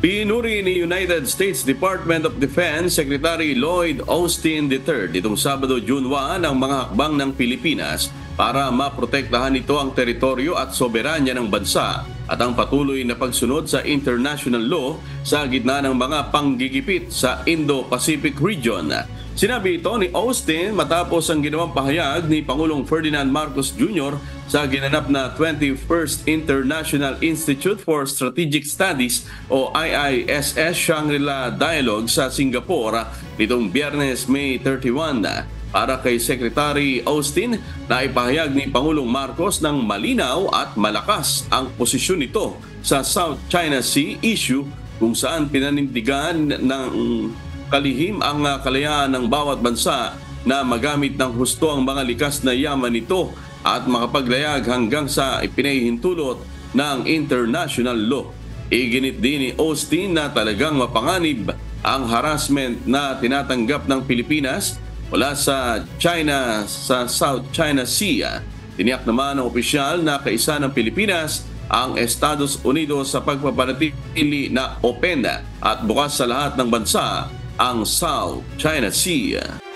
Pinuri ni United States Department of Defense Secretary Lloyd Austin III itong Sabado, June 1 ang mga hakbang ng Pilipinas para maprotektahan ito ang teritoryo at soberanya ng bansa at ang patuloy na pagsunod sa international law sa gitna ng mga panggigipit sa Indo-Pacific region. Sinabi ito ni Austin matapos ang ginawang pahayag ni Pangulong Ferdinand Marcos Jr. sa ginanap na 21st International Institute for Strategic Studies o IISS Shangri-La Dialogue sa Singapore nitong Biyernes, May 31. Para kay Secretary Austin, naipahayag ni Pangulong Marcos ng malinaw at malakas ang posisyon nito sa South China Sea issue kung saan pinanindigan ng kalihim ang kalayaan ng bawat bansa na magamit ng husto ang mga likas na yaman nito at makapaglayag hanggang sa ipinahihintulot ng international law. Iginit din ni Austin na talagang mapanganib ang harassment na tinatanggap ng Pilipinas mula sa China sa South China Sea. Tiniyak naman ng opisyal na kaisa ng Pilipinas ang Estados Unidos sa pagpapanatili na open at bukas sa lahat ng bansa ang South China Sea.